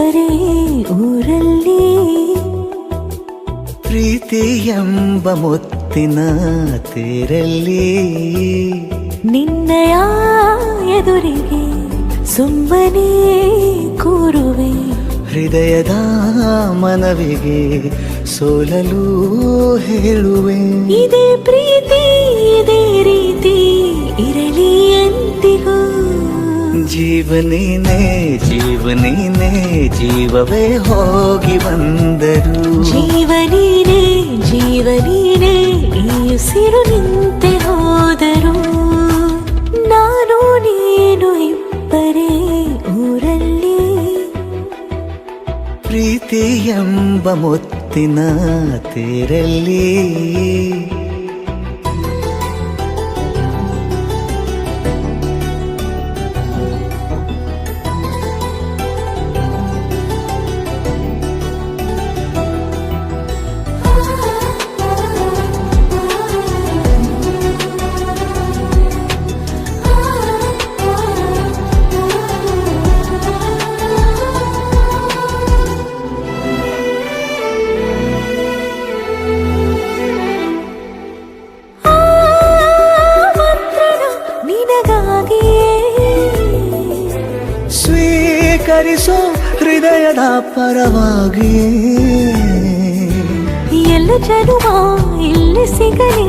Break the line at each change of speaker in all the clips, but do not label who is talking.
ಇಬ್ಬರೇ ಊರಲ್ಲಿ
ಪ್ರೀತಿ ಎಂಬ ಮುತ್ತಿನ ತೇರಲ್ಲಿ
ನಿನ್ನಯ ಎದುರಿಗೆ ಸುಮ್ಮನೆ ಕೂರುವೆ
ಹೃದಯದ ಮನವಿಗೆ ಸೋಲಲು ಹೇಳುವೆ
ಇದೇ ಪ್ರೀತಿ ಇದೇ ರೀತಿ ಇರಲಿ ಎಂದಿಗೂ
ಜೀವನೇನೆ ಜೀವನೇನೆ ಜೀವವೇ ಹೋಗಿ ಬಂದರು
ಜೀವನೀನೇ ಜೀವನೀನೇ ಈ ಉಸಿರು ನಿಂತೆ ಹೋದರು ನಾನು ನೀನು ಇಬ್ಬರೇ ಊರಲ್ಲಿ
ಪ್ರೀತಿ ಎಂಬ ಮುತ್ತಿನ ತೇರಲ್ಲಿ ಸ್ವೀಕರಿಸೋ ಹೃದಯದ ಪರವಾಗಿ
ಎಲ್ಲ ಜನುಮ ಇಲ್ಲಿ ಸಿಗಲಿ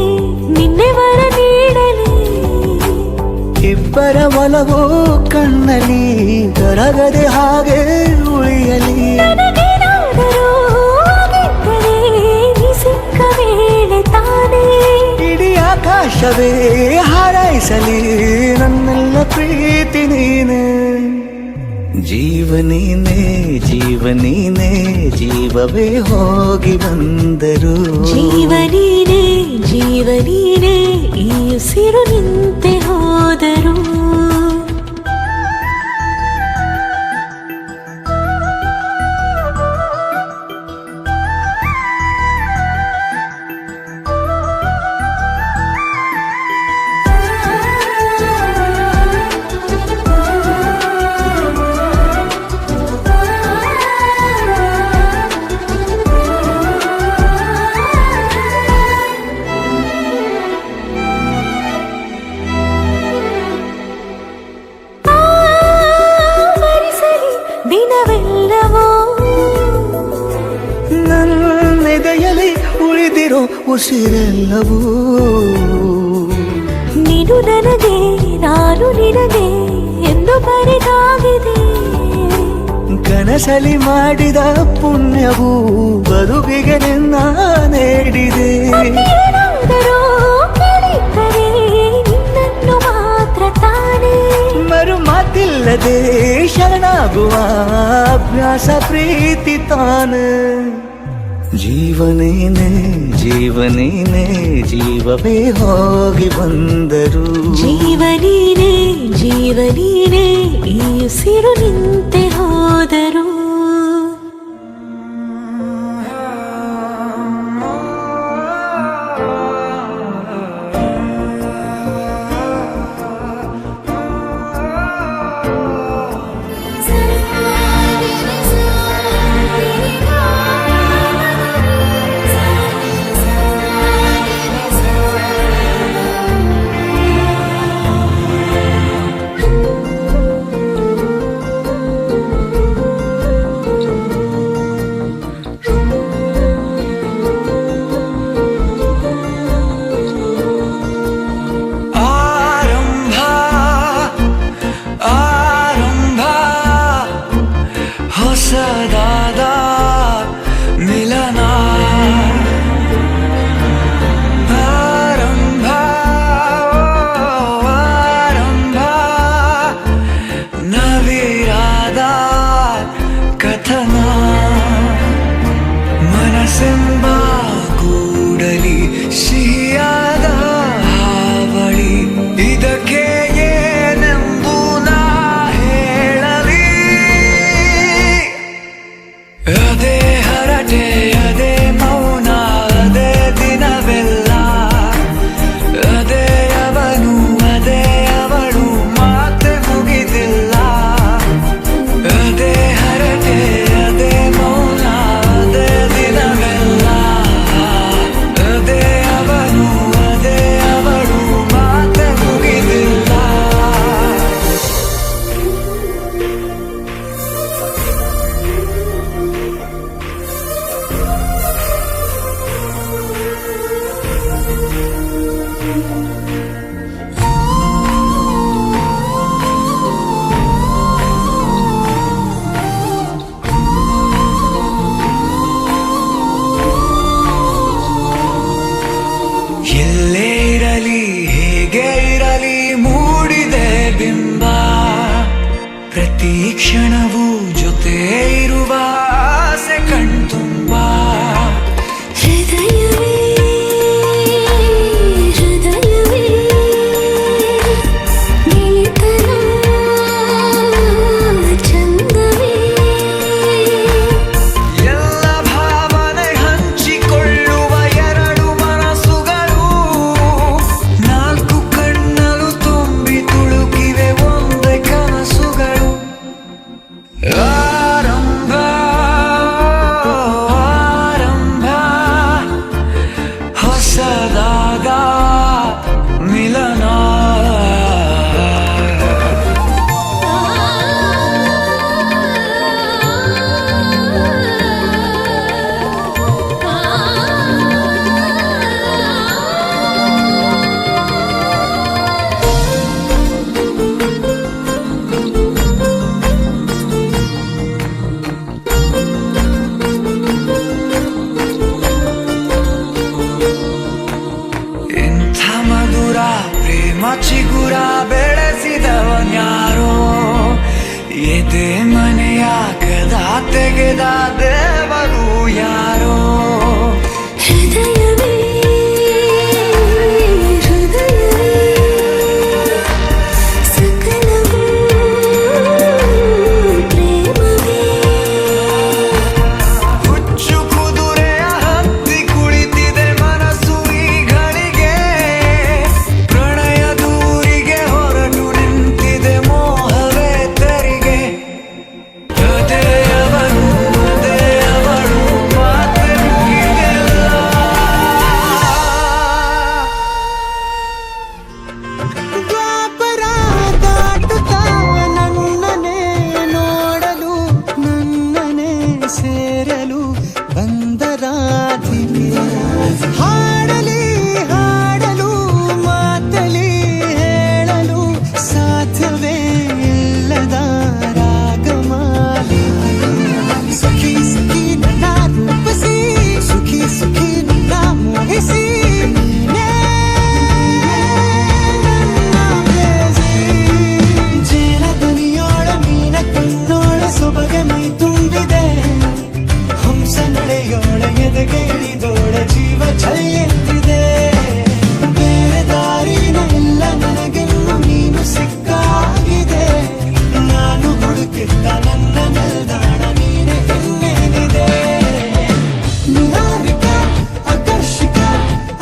ನಿನ್ನೆ ವರ ನೀಡಲಿ
ಇಬ್ಬರ ಒಲವು ಕಣ್ಣಲ್ಲಿ ಕರಗದೆ ಹಾಗೆ ಉಳಿಯಲಿ
ಸಿಕ್ಕ ವೇಳೆ ತಾನೇ
ಇಡೀ ಆಕಾಶವೇ ಹಾರೈಸಲಿ ನನ್ನೆಲ್ಲ ಪ್ರೀತಿ ನೀನೆ ಜೀವನೀನೇ ಜೀವನೀನೇ ಜೀವವೇ ಹೋಗಿ ಬಂದರು
ಜೀವನೀನೇ ಜೀವನೀನೇ ಈ ಉಸಿರು ನಿಂತೆ ಹೋದರು ದಿನವೆಲ್ಲವೋ
ನನ್ನೆದೆಯಲ್ಲಿ ಉಳಿದಿರೋ ಉಸಿರೆಲ್ಲವೂ
ನೀನು ನನಗೆ ನಾನು ನಿನಗೆ ಎಂದು ಬರೆದಾಗಿದೆ
ಕನಸಲಿ ಮಾಡಿದ ಪುಣ್ಯವು ಬದುಕಿಗೆ ನಿನ್ನ ನೀಡಿದೆ
ನಿನ್ನನ್ನು ಮಾತ್ರ ತಾನೇ
ಮರು ಮಾತಿಲ್ಲದೆ ಶರಣಾಗುವ ಅಭ್ಯಾಸ ಪ್ರೀತಿ ತಾನೆ ಜೀವನೇನೆ ಜೀವನೇನೆ ಜೀವವೇ ಹೋಗಿ ಬಂದರು
ಜೀವನೀನೇ ಜೀವನೀನೇ ಈ ಉಸಿರು ನಿಂತೆ ಹೋದರು
ಕ್ಷಣವೂ ಜೊತೆ ಇರುವ ಆಸೆ ಕಣ್ತುಂಬ.
ಹೃದಯವೇ ಹೃದಯವೇ ಗೆಳೆತನ ಚಂದವೇ.
ಎಲ್ಲ ಭಾವನೆ ಹಂಚಿಕೊಳ್ಳುವ ಎರಡು ಮನಸ್ಸುಗಳು ನಾಲ್ಕು ಕಣ್ಣಲು ತುಂಬಿ ತುಳುಕಿವೆ ಒಂದೇ ಕನಸುಗಳು. ಆರಂಭ ಆರಂಭ ಹೊಸದಾದ ಮಿಲನ. ಇಂಥ ಮಧುರ ಪ್ರೇಮ ಚಿಗುರ ಬೆಳೆಸಿದವನ್ಯಾರೋ, ಎದೆ ಮನೆಯ ಕದ ತೆಗೆದ ದೇವರು ಯಾರೋ.
ಹೃದಯವೇ ಹೃದಯವೇ ಸಕಲವೂ ಪ್ರೇಮವೇ.
ಹುಚ್ಚು ಕುದುರೆಯ ಹತ್ತಿ ಕುಳಿತಿದೆ ಮನಸ್ಸು ಈಗಳಿಗೆ, ಪ್ರಣಯ ದೂರಿಗೆ ಹೊರಟು ನಿಂತಿದೆ ಮೋಹವೇ ತೆರಿಗೆ. ಅದೇ ಅವನು ಅದೇ ಅವಳು ಮಾತೆ ಮುಗಿದೆಲ್ಲ.
ದ್ವಾಪರ ದಾಟುತ್ತಾ ನನ್ನನೆ ನೋಡಲು ನನ್ನನೆ ಸೇರಲು ಬಂದ ರಾಧಿಕೆ. ಹಾಡಲಿ ಹಾಡಲು ಮಾತಲಿ ಹೇಳಲು ಸಾಧ್ಯವೇ ಇಲ್ಲದ ರಾಗಮಾಲಿಕೆ. ಸುಖಿ ಸುಖಿ ನನ್ನ ರೂಪಿಸಿ ಸುಖಿ ಸುಖಿ ನನ್ನ ಮೋಹಿಸಿ ನೀನೇ ಜೇನದನಿಯೋಳ ಮೀನ ಕಣ್ಣೋಳ ಸೊಬಗೆ ಮೈ ತುಂಬಿದೆ. ಹಂಸ ನಡೆಯೋಳ ಎದೆಗೆ ಇಳಿದೋಳ ಜೀವ ಚೆಲ್ಲಿದೆ. ಬೇರೆ ದಾರಿನ ಇಲ್ಲ ನನಗೆನ್ನು ನೀನು ಸಿಕ್ಕಾಗಿದೆ. ನಾನು ಹುಡುಕಿದ್ದ ನನ್ನ ನಿಲ್ದಾಣ ನೀನೆ ಇನ್ನೇನಿದೆ. ನಿಹಾರಿಕ ಆಕರ್ಷಿಕ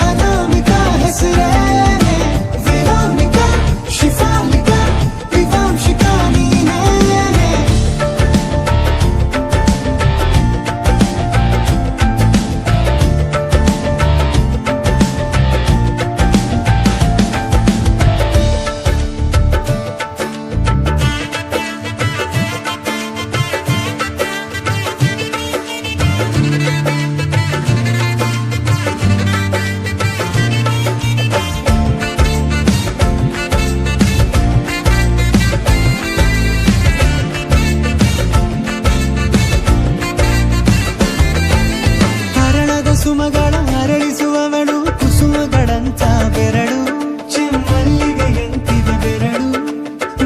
ಅನಾಮಿಕ ಹೆಸರೇನೆ. ವೇದಾಂಬಿಕ ಶಿಫಾಲಿಕ ವಿವಾಂಶಿಕ ನೀನೇನೆ. ಹರಣದ ಸುಮಗಳ ಅರಳಿಸುವವಳು ಕುಸುಮಗಳಂತ ಬೆರಳು. ಚೆಮ್ಮಲ್ಲಿಗೆಯಂತಿದೆ ಬೆರಳು.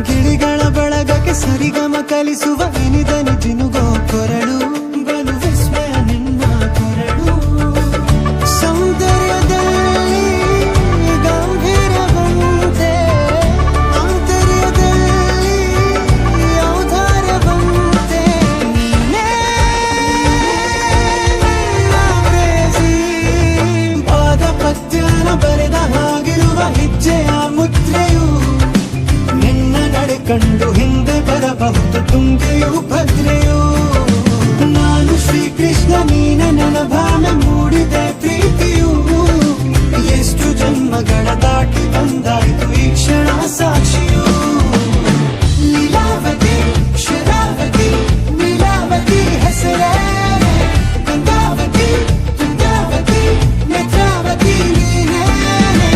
ಗಿಳಿಗಳ ಬಳಗಕ್ಕೆ ಸರಿಗಮ ಕಲಿಸುವ ಇನಿದನಿ ಜಿನುಗೋ ಕೊರಳು. ಬಲು ವಿಸ್ಮಯ ನಿನ್ನ ಕೊರಳು. ಸೌಂದರ್ಯದಲ್ಲಿ ಗಂಭೀರವಂತೆ ಆಂತರ್ಯದಲ್ಲಿ ಔದಾರ್ಯವಂತೆ ನೀನೇ ಪಾದ ಪದ್ಯನ ಬರೆದ ಹಾಗಿರುವ ಹೆಜ್ಜೆಯ ಮುದ್ರೆಯು. ನಿನ್ನ ನಡೆ ಕಂಡು ಹಿಂದೆ ಬರಬಹುದು ತುಂಗೆಯು ಭದ್ರೆಯು. ನಾನು ಶ್ರೀಕೃಷ್ಣ ನೀನೆ ನನ್ನ ಭಾವನೆ ಮೂಡಿದೆ ಪ್ರೀತಿಯು. ಎಷ್ಟು ಜನ್ಮಗಳ ದಾಟಿ ಬಂದಾಯ್ತು ಈ ಕ್ಷಣ ಸಾಕ್ಷಿಯು. ಲೀಲಾವತಿ ಶರಾವತಿ ನೀಲಾವತಿ ಹೆಸರೇನೆ. ಗಂಗಾವತಿ ತುಂಗಾವತಿ ನೇತ್ರಾವತಿ ನೀನೇನೆ.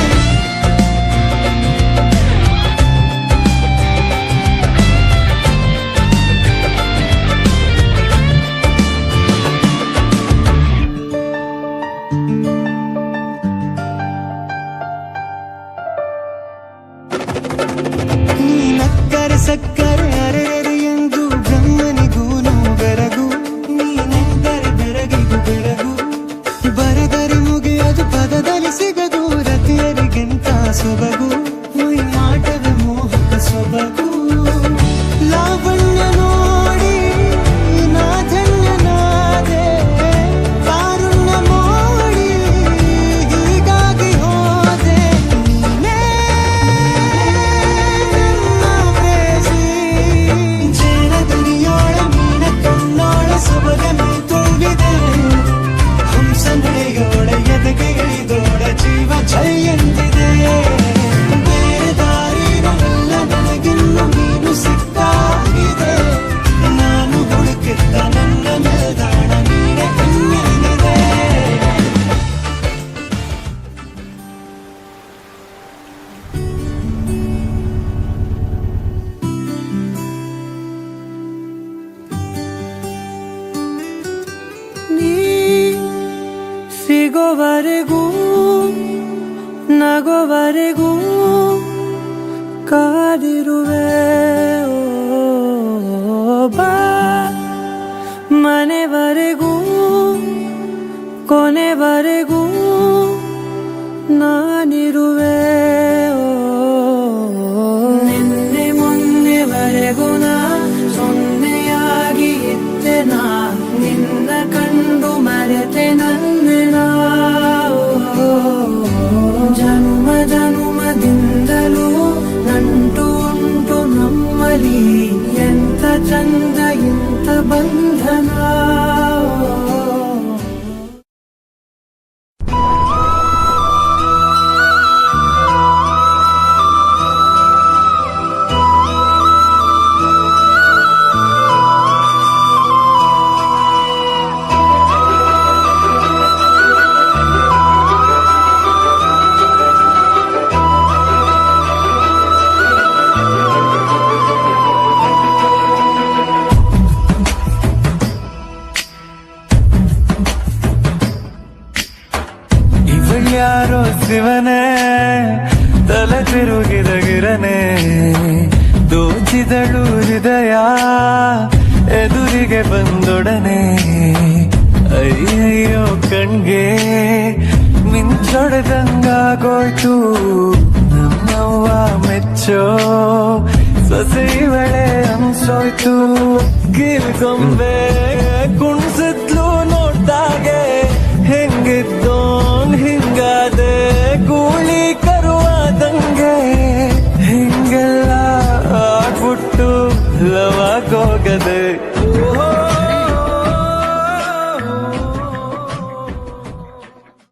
ನೀನಕ್ಕರೆ ಸಕ್ಕರೆ ಅರೆರೆ ಎಂದು
ಬರೋವರೆಗೂ ಕಾದಿರುವೆ ಬಾ ಮನೆವರೆಗೂ ಕೊನೆವರೆಗೂ ನಾನಿರುವೆ ನಿನ್ನೆ ಮೊನ್ನೆವರೆಗೂ ನಾ ಸೊನ್ನೆಯಾಗಿ ಇದ್ದೆ ನಾ ನಿನ್ನ ಕಂಡು ಮರೆತೆ ನನ್ನ ಜನುಮ ಜನುಮದಿಂದಲೂ ನಂಟು ಉಂಟು ನಮ್ಮಲಿ ಎಂತ ಚಂದ ಇಂಥ ಬಂಧನ
ಯಾರೋ ಶಿವನೇ ತಲೆ ತಿರುಗಿದ ಗಿರನೆ ದೋಚಿದಳು ಹೃದಯ ಎದುರಿಗೆ ಬಂದೊಡನೆ ಅಯ್ಯಯ್ಯೋ ಕಣ್ಗೆ ಮಿಂಚೊಡೆದಂಗಾಗೋಯ್ತು ನಮ್ಮವ್ವ ಮೆಚ್ಚೋ ಸೊಸೆಯವಳೆ ಅನ್ಸೋಯ್ತು ಕಿಲ್ಕೊಂಬೆ ಕುಣ್ಸಿದ್ಲು ನೋಡ್ದಾಗೆ ಹೆಂಗಿದ್ದೋನ್ ಹಿಂಗಾದೆ ಗೂಳಿ ಕರುವಾದಂಗೆ ಹಿಂಗೆಲ್ಲ ಆಗ್ಬಿಟ್ಟು ಲವಾಗೋಗದೆ